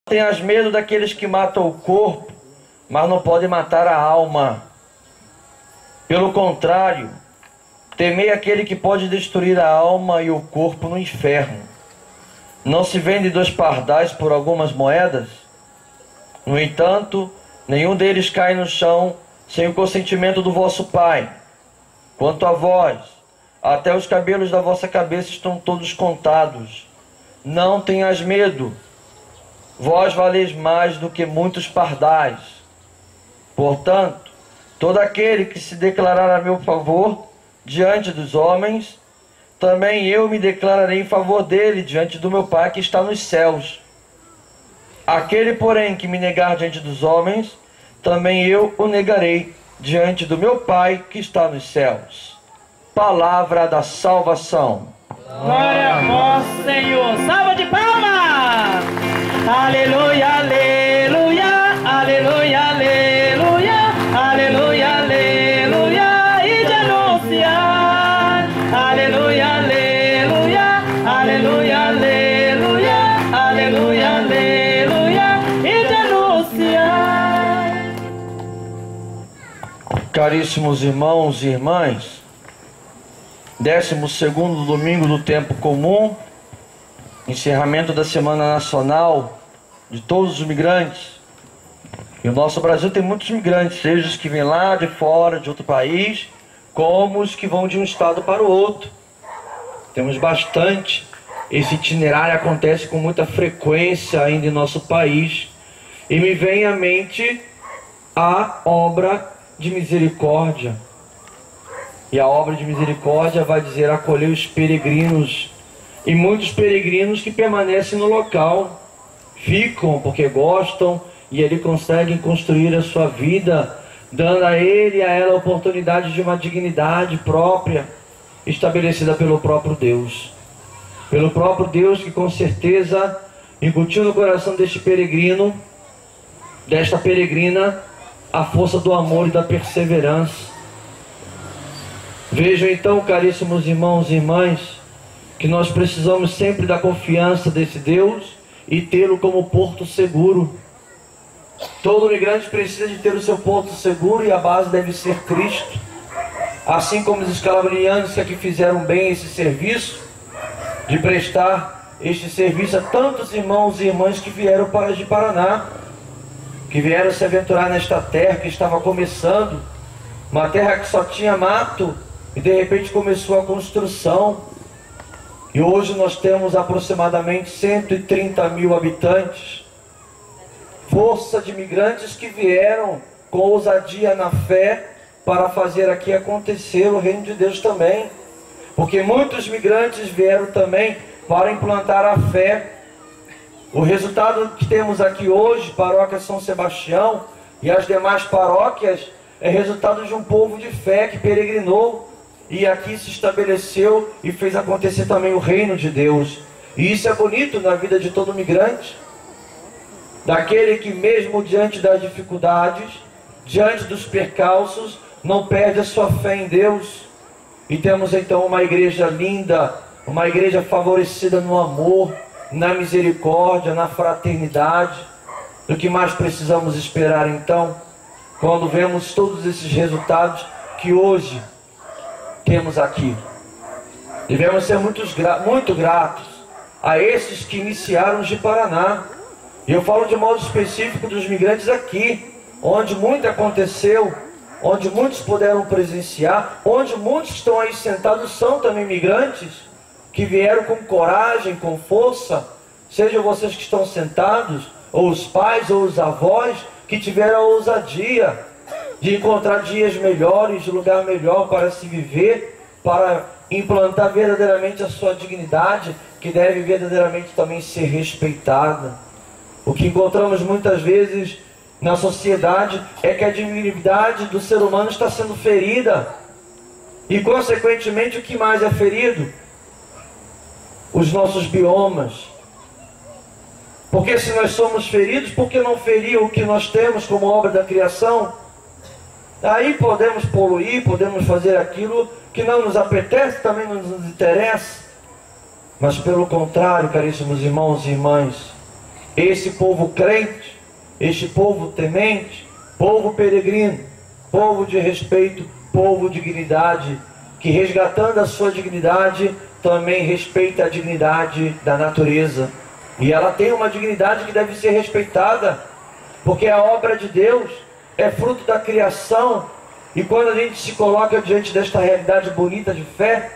tenhas medo daqueles que matam o corpo, mas não podem matar a alma. Pelo contrário, temei aquele que pode destruir a alma e o corpo no inferno. Não se vende 2 pardais por algumas moedas? No entanto, nenhum deles cai no chão sem o consentimento do vosso Pai. Quanto a vós, até os cabelos da vossa cabeça estão todos contados. Não tenhas medo. Vós valeis mais do que muitos pardais. Portanto, todo aquele que se declarar a meu favor diante dos homens, também eu me declararei em favor dele diante do meu Pai que está nos céus. Aquele, porém, que me negar diante dos homens, também eu o negarei diante do meu Pai que está nos céus. Palavra da salvação. Glória a vós, Senhor. Salva de palmas. Aleluia, aleluia, aleluia, aleluia, aleluia, aleluia. E de anunciar. Aleluia, aleluia, aleluia, aleluia, aleluia, aleluia. E de anunciar. Caríssimos irmãos e irmãs, 12º domingo do tempo comum, encerramento da Semana Nacional de todos os migrantes. E o nosso Brasil tem muitos migrantes, seja os que vêm lá de fora, de outro país, como os que vão de um estado para o outro. Temos bastante. Esse itinerário acontece com muita frequência ainda em nosso país. E me vem à mente a obra de misericórdia. E a obra de misericórdia vai dizer acolher os peregrinos. E muitos peregrinos que permanecem no local, ficam porque gostam e ali conseguem construir a sua vida, dando a ele e a ela a oportunidade de uma dignidade própria, estabelecida pelo próprio Deus. Pelo próprio Deus que com certeza incutiu no coração deste peregrino, desta peregrina, a força do amor e da perseverança. Vejam então, caríssimos irmãos e irmãs, que nós precisamos sempre da confiança desse Deus e tê-lo como porto seguro. Todo migrante precisa de ter o seu porto seguro e a base deve ser Cristo. Assim como os escalabrianos que aqui fizeram bem esse serviço, de prestar este serviço a tantos irmãos e irmãs que vieram para de Paraná, que vieram se aventurar nesta terra que estava começando, uma terra que só tinha mato, e de repente começou a construção. E hoje nós temos aproximadamente 130 mil habitantes. Força de imigrantes que vieram com ousadia na fé para fazer aqui acontecer o reino de Deus também. Porque muitos migrantes vieram também para implantar a fé. O resultado que temos aqui hoje, paróquia São Sebastião e as demais paróquias, é resultado de um povo de fé que peregrinou e aqui se estabeleceu e fez acontecer também o reino de Deus. E isso é bonito na vida de todo migrante, daquele que mesmo diante das dificuldades, diante dos percalços, não perde a sua fé em Deus. E temos então uma igreja linda, uma igreja favorecida no amor, na misericórdia, na fraternidade. O que mais precisamos esperar então, quando vemos todos esses resultados que hoje temos aqui? Devemos ser muito gratos a esses que iniciaram de Paraná. E eu falo de modo específico dos migrantes aqui, onde muito aconteceu, onde muitos puderam presenciar, onde muitos que estão aí sentados são também migrantes, que vieram com coragem, com força. Sejam vocês que estão sentados, ou os pais, ou os avós, que tiveram a ousadia de encontrar dias melhores, lugar melhor para se viver, para implantar verdadeiramente a sua dignidade, que deve verdadeiramente também ser respeitada. O que encontramos muitas vezes na sociedade é que a dignidade do ser humano está sendo ferida. E consequentemente o que mais é ferido? Os nossos biomas. Porque se nós somos feridos, por que não ferir o que nós temos como obra da criação? Aí podemos poluir, podemos fazer aquilo que não nos apetece, também não nos interessa. Mas pelo contrário, caríssimos irmãos e irmãs, esse povo crente, este povo temente, povo peregrino, povo de respeito, povo de dignidade, que resgatando a sua dignidade, também respeita a dignidade da natureza. E ela tem uma dignidade que deve ser respeitada, porque a obra de Deus é fruto da criação. E quando a gente se coloca diante desta realidade bonita de fé,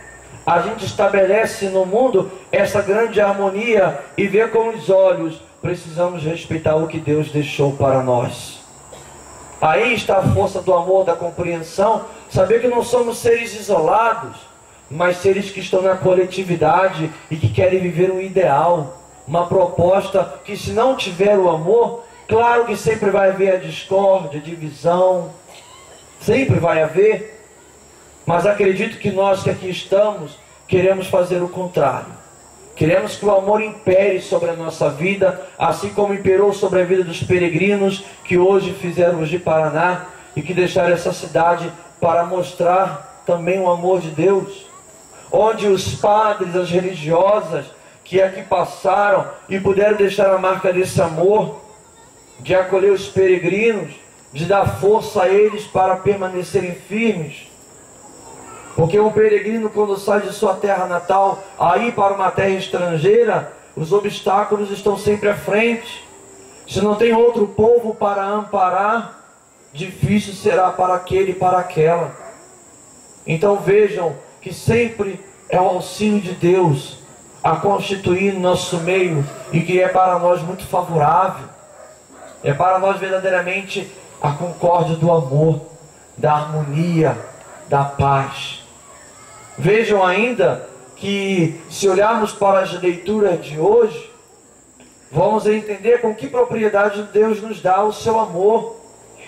a gente estabelece no mundo essa grande harmonia e vê com os olhos, precisamos respeitar o que Deus deixou para nós. Aí está a força do amor, da compreensão, saber que não somos seres isolados, mas seres que estão na coletividade e que querem viver um ideal, uma proposta que, se não tiver o amor, claro que sempre vai haver a discórdia, a divisão, sempre vai haver. Mas acredito que nós que aqui estamos, queremos fazer o contrário. Queremos que o amor impere sobre a nossa vida, assim como imperou sobre a vida dos peregrinos que hoje fizeram de Paraná e que deixaram essa cidade para mostrar também o amor de Deus. Onde os padres, as religiosas que aqui passaram e puderam deixar a marca desse amor, de acolher os peregrinos, de dar força a eles para permanecerem firmes. Porque o peregrino, quando sai de sua terra natal, aí para uma terra estrangeira, os obstáculos estão sempre à frente. Se não tem outro povo para amparar, difícil será para aquele e para aquela. Então vejam que sempre é o auxílio de Deus a constituir no nosso meio, e que é para nós muito favorável. É para nós verdadeiramente a concórdia do amor, da harmonia, da paz. Vejam ainda que, se olharmos para as leituras de hoje, vamos entender com que propriedade Deus nos dá o seu amor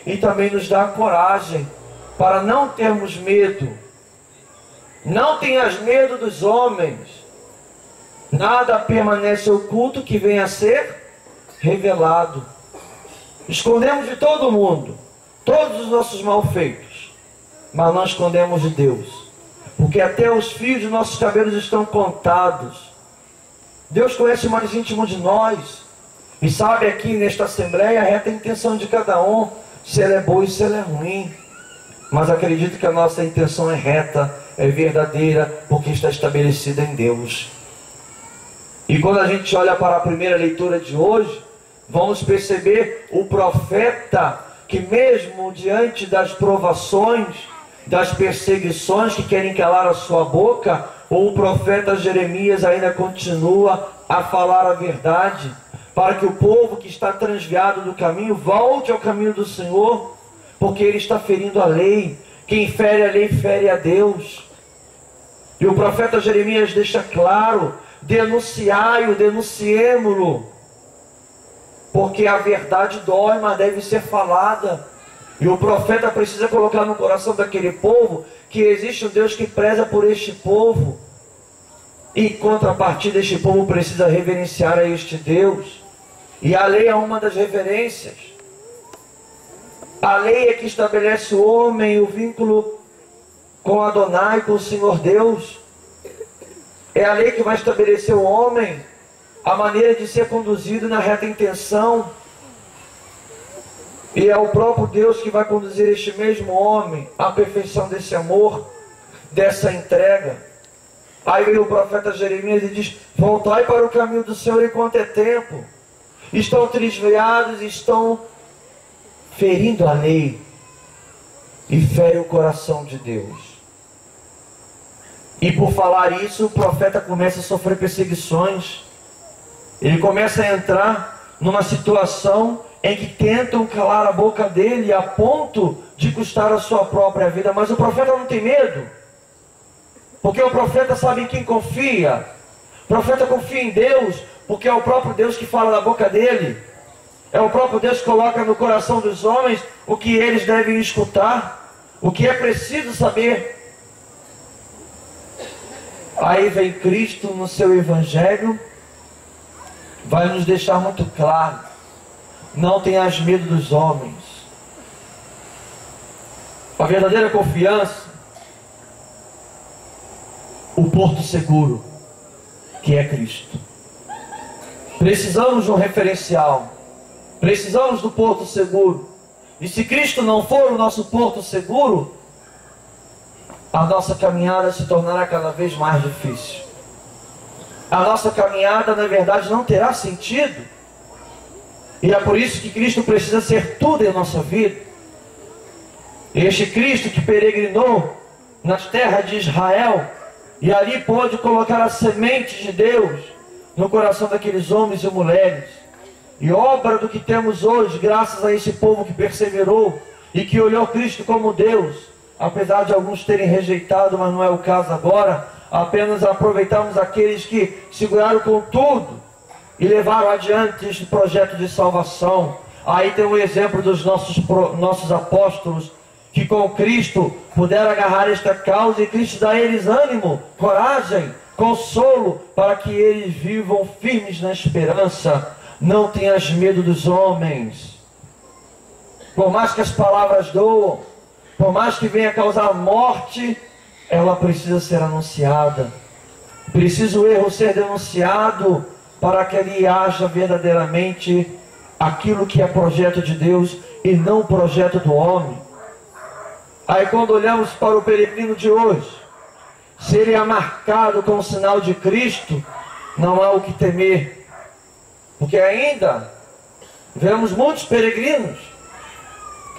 e também nos dá a coragem para não termos medo. Não tenhas medo dos homens. Nada permanece oculto que venha a ser revelado. Escondemos de todo mundo todos os nossos malfeitos, mas não escondemos de Deus. Porque até os fios de nossos cabelos estão contados. Deus conhece o mais íntimo de nós. E sabe aqui nesta assembleia a reta intenção de cada um. Se ela é boa e se ela é ruim. Mas acredito que a nossa intenção é reta, é verdadeira, porque está estabelecida em Deus. E quando a gente olha para a primeira leitura de hoje, vamos perceber o profeta que, mesmo diante das provações, das perseguições que querem calar a sua boca, o profeta Jeremias ainda continua a falar a verdade, para que o povo que está transviado do caminho volte ao caminho do Senhor, porque ele está ferindo a lei. Quem fere a lei fere a Deus. E o profeta Jeremias deixa claro: denunciai-o, denunciemo-lo, porque a verdade dói, mas deve ser falada. E o profeta precisa colocar no coração daquele povo que existe um Deus que preza por este povo. E em contrapartida, este povo precisa reverenciar a este Deus. E a lei é uma das reverências. A lei é que estabelece o homem, o vínculo com Adonai, com o Senhor Deus. É a lei que vai estabelecer o homem, a maneira de ser conduzido na reta intenção. E é o próprio Deus que vai conduzir este mesmo homem à perfeição desse amor, dessa entrega. Aí vem o profeta Jeremias e diz: voltai para o caminho do Senhor enquanto é tempo. Estão desviados, estão ferindo a lei e ferem o coração de Deus. E por falar isso, o profeta começa a sofrer perseguições. Ele começa a entrar numa situação em que tentam calar a boca dele a ponto de custar a sua própria vida. Mas o profeta não tem medo, porque o profeta sabe em quem confia. O profeta confia em Deus, porque é o próprio Deus que fala na boca dele. É o próprio Deus que coloca no coração dos homens o que eles devem escutar, o que é preciso saber. Aí vem Cristo no seu Evangelho, vai nos deixar muito claro: não tenhas medo dos homens. A verdadeira confiança, o porto seguro, que é Cristo. Precisamos de um referencial. Precisamos do porto seguro. E se Cristo não for o nosso porto seguro, a nossa caminhada se tornará cada vez mais difícil. A nossa caminhada, na verdade, não terá sentido. E é por isso que Cristo precisa ser tudo em nossa vida. Este Cristo que peregrinou nas terras de Israel e ali pôde colocar a semente de Deus no coração daqueles homens e mulheres. E obra do que temos hoje, graças a esse povo que perseverou e que olhou Cristo como Deus, apesar de alguns terem rejeitado, mas não é o caso agora. Apenas aproveitamos aqueles que seguraram com tudo e levaram adiante este projeto de salvação. Aí tem o exemplo dos nossos apóstolos, que com Cristo puderam agarrar esta causa, e Cristo dá a eles ânimo, coragem, consolo, para que eles vivam firmes na esperança. Não tenhas medo dos homens. Por mais que as palavras doam, por mais que venha causar morte, ela precisa ser anunciada. Precisa o erro ser denunciado, para que ali haja verdadeiramente aquilo que é projeto de Deus e não o projeto do homem. Aí quando olhamos para o peregrino de hoje, se ele é marcado com o sinal de Cristo, não há o que temer. Porque ainda vemos muitos peregrinos.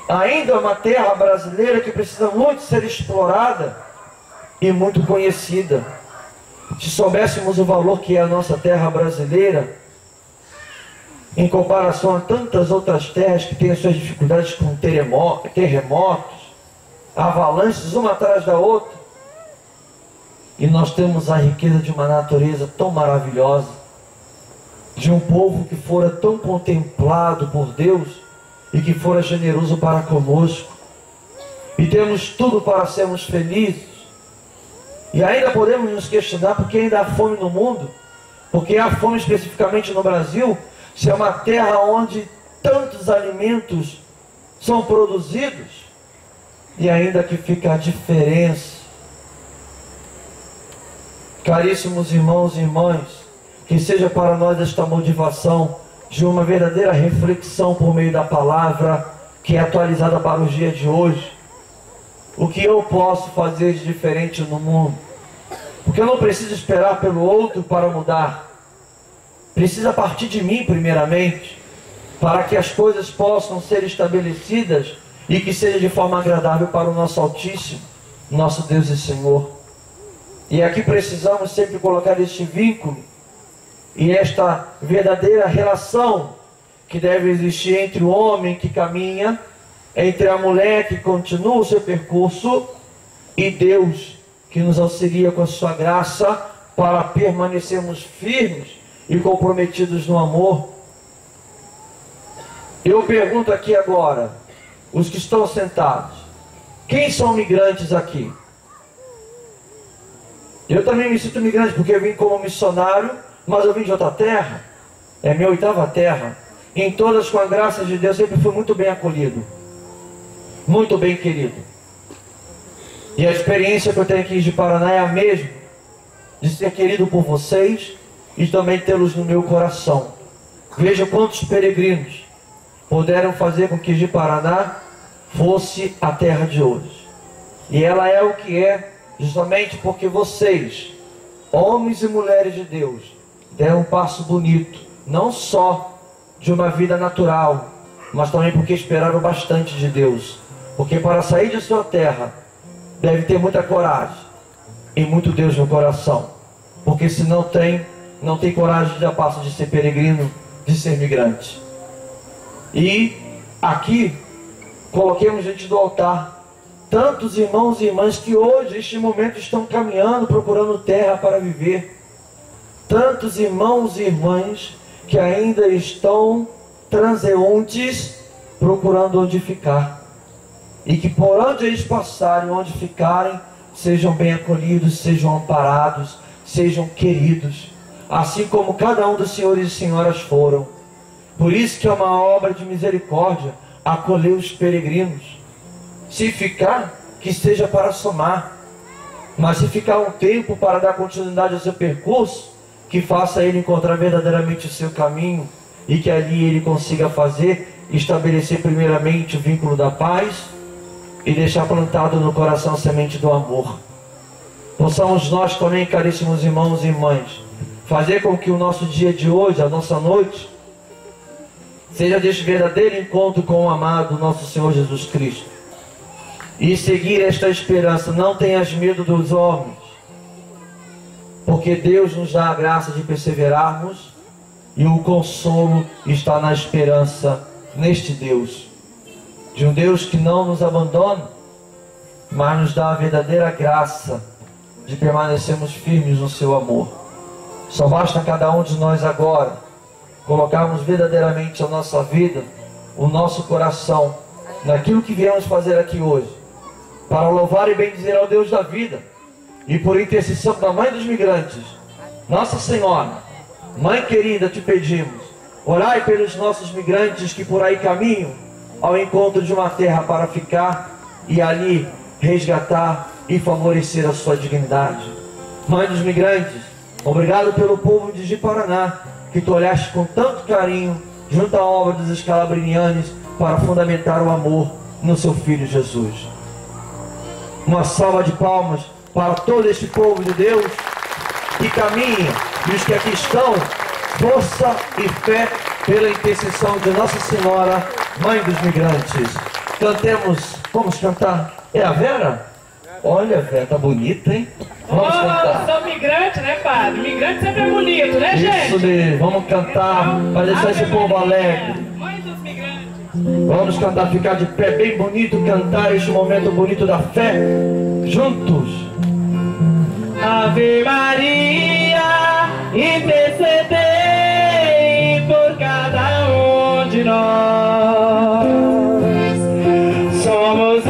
Ainda é uma terra brasileira que precisa muito ser explorada e muito conhecida. Se soubéssemos o valor que é a nossa terra brasileira, em comparação a tantas outras terras que têm as suas dificuldades com terremotos, avalanches uma atrás da outra, e nós temos a riqueza de uma natureza tão maravilhosa, de um povo que fora tão contemplado por Deus e que fora generoso para conosco, e temos tudo para sermos felizes. E ainda podemos nos questionar porque ainda há fome no mundo, porque há fome especificamente no Brasil, se é uma terra onde tantos alimentos são produzidos, e ainda que fica a diferença. Caríssimos irmãos e irmãs, que seja para nós esta motivação de uma verdadeira reflexão por meio da palavra, que é atualizada para os dias de hoje. O que eu posso fazer de diferente no mundo? Porque eu não preciso esperar pelo outro para mudar. Precisa partir de mim primeiramente, para que as coisas possam ser estabelecidas e que seja de forma agradável para o nosso Altíssimo, nosso Deus e Senhor. E aqui precisamos sempre colocar este vínculo e esta verdadeira relação que deve existir entre o homem que caminha, entre a mulher que continua o seu percurso e Deus que nos auxilia com a sua graça para permanecermos firmes e comprometidos no amor. Eu pergunto aqui agora, os que estão sentados, quem são migrantes aqui? Eu também me sinto migrante porque eu vim como missionário, mas eu vim de outra terra, é minha 8ª terra. Em todas, com a graça de Deus, sempre fui muito bem acolhido, muito bem querido. E a experiência que eu tenho aqui de Paraná é a mesma, de ser querido por vocês e também tê-los no meu coração. Veja quantos peregrinos puderam fazer com que de Paraná fosse a terra de hoje. E ela é o que é, justamente porque vocês, homens e mulheres de Deus, deram um passo bonito, não só de uma vida natural, mas também porque esperaram bastante de Deus. Porque para sair de sua terra, deve ter muita coragem e muito Deus no coração. Porque se não tem coragem de dar passo de ser peregrino, de ser migrante. E aqui, coloquemos diante do altar tantos irmãos e irmãs que hoje, neste momento, estão caminhando, procurando terra para viver. Tantos irmãos e irmãs que ainda estão transeuntes, procurando onde ficar. E que por onde eles passarem, onde ficarem, sejam bem acolhidos, sejam amparados, sejam queridos, assim como cada um dos senhores e senhoras foram. Por isso que é uma obra de misericórdia acolher os peregrinos. Se ficar, que seja para somar. Mas se ficar um tempo para dar continuidade ao seu percurso, que faça ele encontrar verdadeiramente o seu caminho e que ali ele consiga estabelecer primeiramente o vínculo da paz e deixar plantado no coração a semente do amor. Possamos nós também, caríssimos irmãos e irmãs, fazer com que o nosso dia de hoje, a nossa noite, seja deste verdadeiro encontro com o amado nosso Senhor Jesus Cristo. E seguir esta esperança. Não tenhas medo dos homens, porque Deus nos dá a graça de perseverarmos, e o consolo está na esperança neste Deus, de um Deus que não nos abandona, mas nos dá a verdadeira graça de permanecermos firmes no seu amor. Só basta cada um de nós agora colocarmos verdadeiramente a nossa vida, o nosso coração, naquilo que viemos fazer aqui hoje, para louvar e bendizer ao Deus da vida, e por intercessão da Mãe dos Migrantes, Nossa Senhora, Mãe querida, te pedimos, orai pelos nossos migrantes que por aí caminham ao encontro de uma terra para ficar e ali resgatar e favorecer a sua dignidade. Mãe dos Migrantes, obrigado pelo povo de Ji-Paraná, que tu olhaste com tanto carinho junto à obra dos escalabrinianos para fundamentar o amor no seu Filho Jesus. Uma salva de palmas para todo este povo de Deus que caminha, e os que aqui estão, força e fé pela intercessão de Nossa Senhora, Mãe dos Migrantes. Cantemos, vamos cantar. É a Vera? Olha, Vera, tá bonita, hein? Vamos cantar. Sou migrante, né, padre? Migrante sempre é bonito, né, gente? Isso mesmo, vamos cantar para deixar esse povo alegre. Mãe dos migrantes. Vamos cantar, ficar de pé, bem bonito, cantar este momento bonito da fé, juntos. Ave Maria, intercedei por cada um de nós. Somos